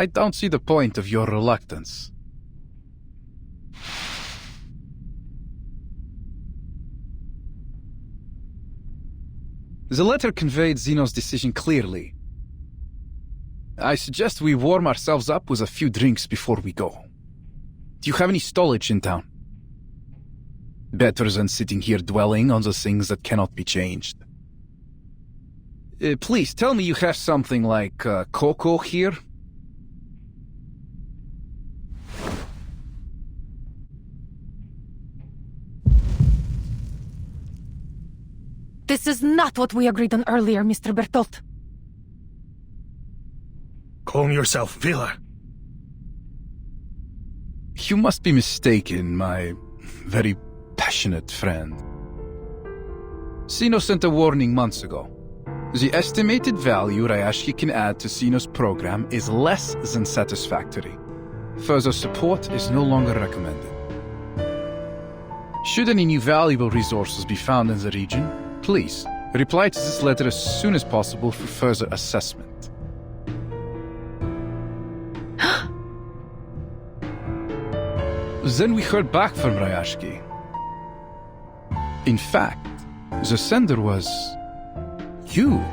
I don't see the point of your reluctance. The letter conveyed Zeno's decision clearly. I suggest we warm ourselves up with a few drinks before we go. Do you have any stowage in town? Better than sitting here dwelling on the things that cannot be changed. Please, tell me you have something like cocoa here? This is not what we agreed on earlier, Mr. Bertolt. Calm yourself, Vila. You must be mistaken, my very passionate friend. Zeno sent a warning months ago. The estimated value Rayashki can add to Zeno's program is less than satisfactory. Further support is no longer recommended. Should any new valuable resources be found in the region, please reply to this letter as soon as possible for further assessment. Then we heard back from Rayashki. In fact, the sender was you,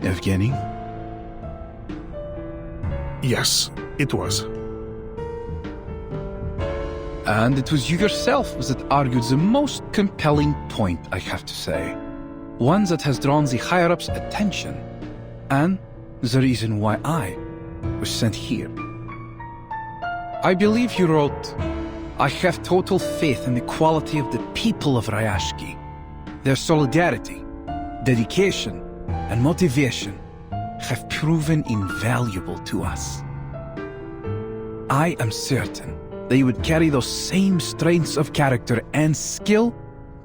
Evgeny. Yes, it was. And it was you yourself that argued the most compelling point, I have to say. One that has drawn the higher-ups' attention, and the reason why I was sent here. I believe you wrote, I have total faith in the quality of the people of Rayashki. Their solidarity, dedication, and motivation have proven invaluable to us. I am certain they would carry those same strengths of character and skill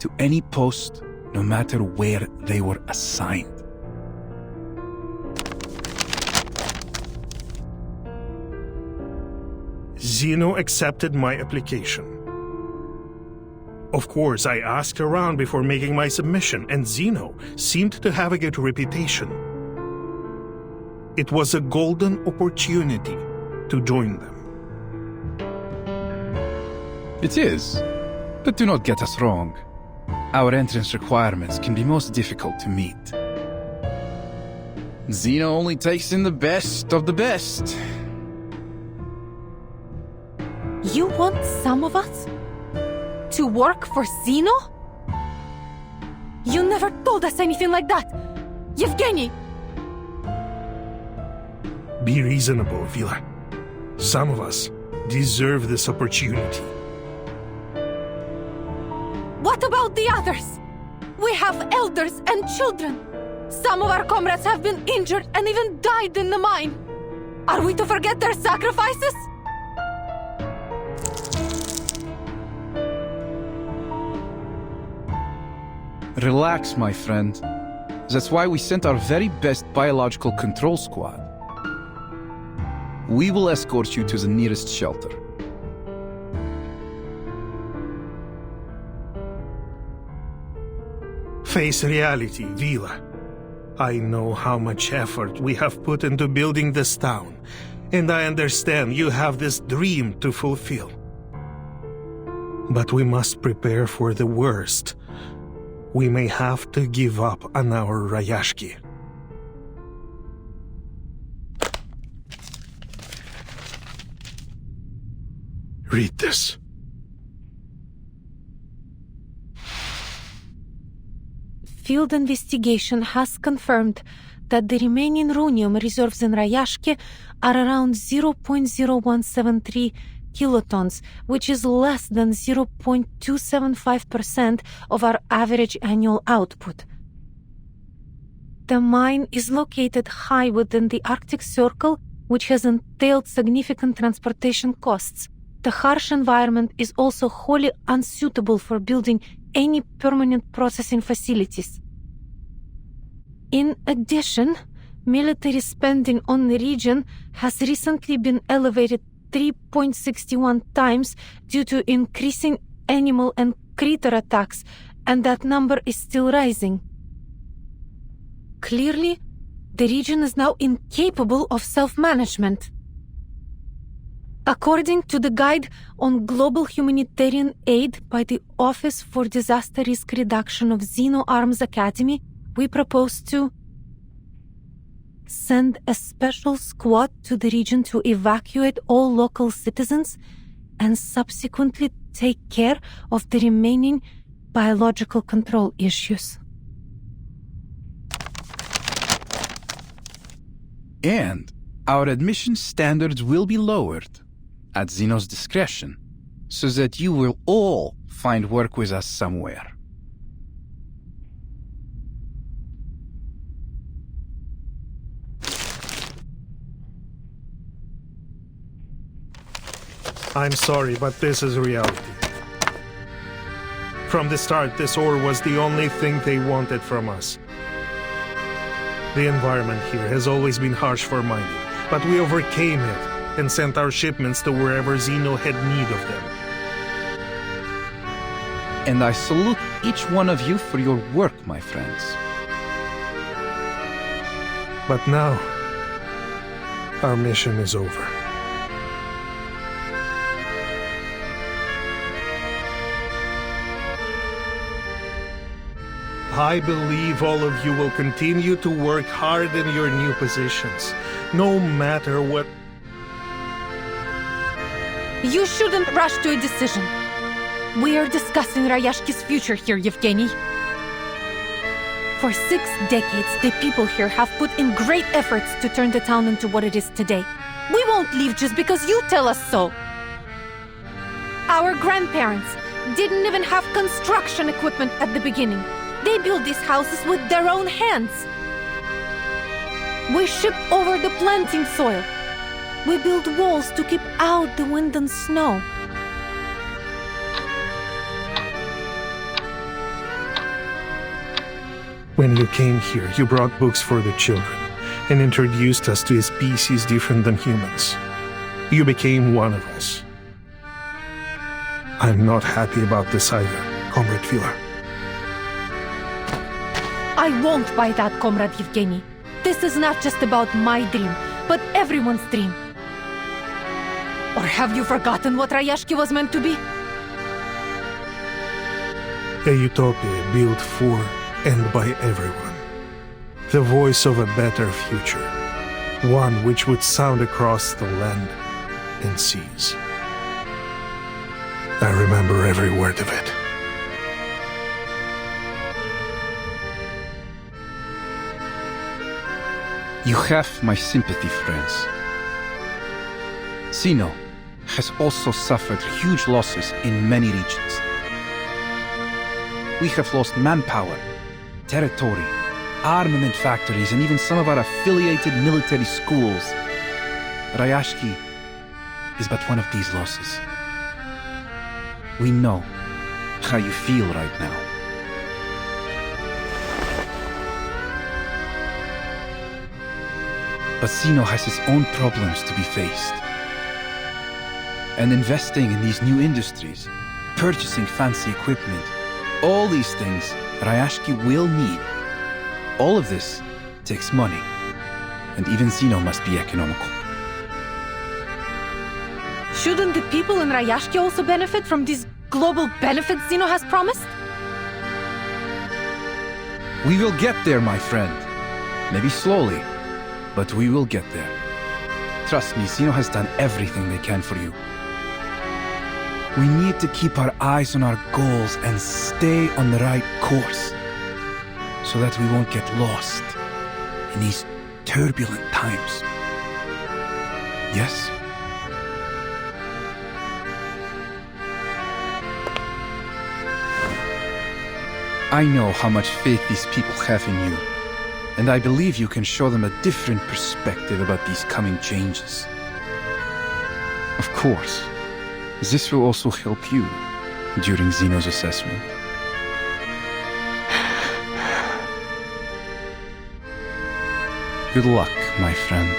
to any post, no matter where they were assigned. Zeno accepted my application. Of course, I asked around before making my submission, and Zeno seemed to have a good reputation. It was a golden opportunity to join them. It is, but do not get us wrong. Our entrance requirements can be most difficult to meet. Zeno only takes in the best of the best. You want some of us to work for Zeno? You never told us anything like that, Yevgeny! Be reasonable, Vila. Some of us deserve this opportunity. What about the others? We have elders and children. Some of our comrades have been injured and even died in the mine. Are we to forget their sacrifices? Relax, my friend. That's why we sent our very best biological control squad. We will escort you to the nearest shelter. Face reality, Vila. I know how much effort we have put into building this town, and I understand you have this dream to fulfill. But we must prepare for the worst. We may have to give up on our Rayashki. Read this. Field investigation has confirmed that the remaining rhenium reserves in Rayashki are around 0.0173 kilotons, which is less than 0.275% of our average annual output. The mine is located high within the Arctic Circle, which has entailed significant transportation costs. The harsh environment is also wholly unsuitable for building any permanent processing facilities. In addition, military spending on the region has recently been elevated 3.61 times due to increasing animal and critter attacks, and that number is still rising. Clearly, the region is now incapable of self-management. According to the Guide on Global Humanitarian Aid by the Office for Disaster Risk Reduction of Xeno Arms Academy, we propose to send a special squad to the region to evacuate all local citizens and subsequently take care of the remaining biological control issues. And our admission standards will be lowered at Xeno's discretion, so that you will all find work with us somewhere. I'm sorry, but this is reality. From the start, this ore was the only thing they wanted from us. The environment here has always been harsh for mining, but we overcame it and sent our shipments to wherever Xeno had need of them. And I salute each one of you for your work, my friends. But now, our mission is over. I believe all of you will continue to work hard in your new positions, no matter what. You shouldn't rush to a decision. We are discussing Rayashki's future here, Yevgeny. For 6 decades, the people here have put in great efforts to turn the town into what it is today. We won't leave just because you tell us so. Our grandparents didn't even have construction equipment at the beginning. They built these houses with their own hands. We shipped over the planting soil. We built walls to keep out the wind and snow. When you came here, you brought books for the children and introduced us to a species different than humans. You became one of us. I'm not happy about this either, Comrade Vila. I won't buy that, Comrade Yevgeny. This is not just about my dream, but everyone's dream. Or have you forgotten what Rayashki was meant to be? A utopia built for and by everyone. The voice of a better future. One which would sound across the land and seas. I remember every word of it. You have my sympathy, friends. Xeno has also suffered huge losses in many regions. We have lost manpower, territory, armament factories, and even some of our affiliated military schools. Rayashki is but one of these losses. We know how you feel right now. But Xeno has his own problems to be faced. And investing in these new industries, purchasing fancy equipment, all these things Rayashki will need. All of this takes money, and even Xeno must be economical. Shouldn't the people in Rayashki also benefit from these global benefits Xeno has promised? We will get there, my friend. Maybe slowly, but we will get there. Trust me, Xeno has done everything they can for you. We need to keep our eyes on our goals and stay on the right course, so that we won't get lost in these turbulent times. Yes? I know how much faith these people have in you, and I believe you can show them a different perspective about these coming changes. Of course, this will also help you during Xeno's assessment. Good luck, my friend.